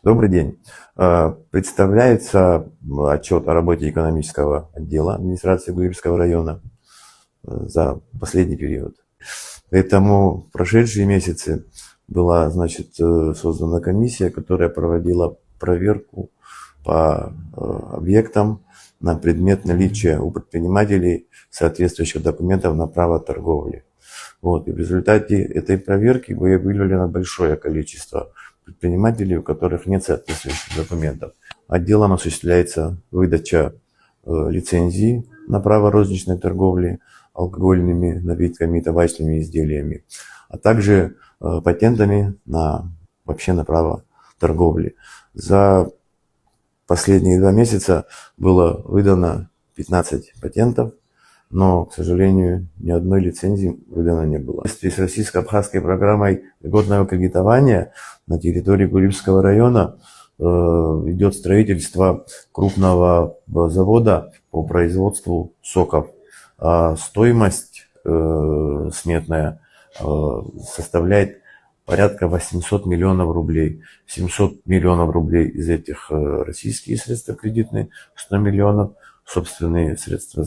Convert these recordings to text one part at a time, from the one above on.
Добрый день. Представляется отчет о работе экономического отдела администрации Гурьевского района за последний период. Поэтому в прошедшие месяцы была, создана комиссия, которая проводила проверку по объектам на предмет наличия у предпринимателей соответствующих документов на право торговли. И в результате этой проверки выявлено большое количество предпринимателей, у которых нет соответствующих документов. Отделом осуществляется выдача лицензий на право розничной торговли алкогольными напитками и табачными изделиями, а также патентами на право торговли. За последние 2 месяца было выдано 15 патентов, но, к сожалению, ни одной лицензии выдано не было. В соответствии с российско-абхазской программой льготного кредитования на территории Гурьевского района идет строительство крупного завода по производству соков. Стоимость сметная составляет порядка 800 миллионов рублей. 700 миллионов рублей из этих российские средства кредитные, 100 миллионов собственные средства,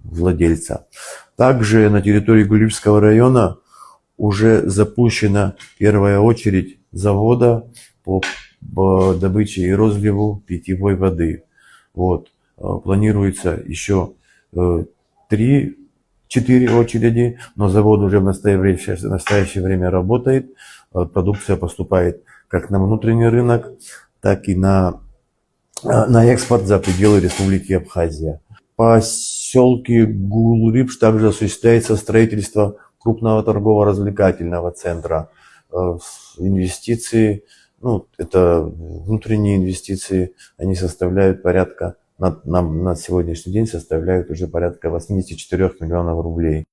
владельца. Также на территории Гурьевского района уже запущена первая очередь завода по добыче и розливу питьевой воды. Планируется еще 4 очереди, но завод уже в настоящее время работает. Продукция поступает как на внутренний рынок, так и на экспорт за пределы Республики Абхазия. В поселке Гулрипш также осуществляется строительство крупного торгово-развлекательного центра. Инвестиции, это внутренние инвестиции, они составляют порядка, на сегодняшний день составляют уже порядка 84 миллионов рублей.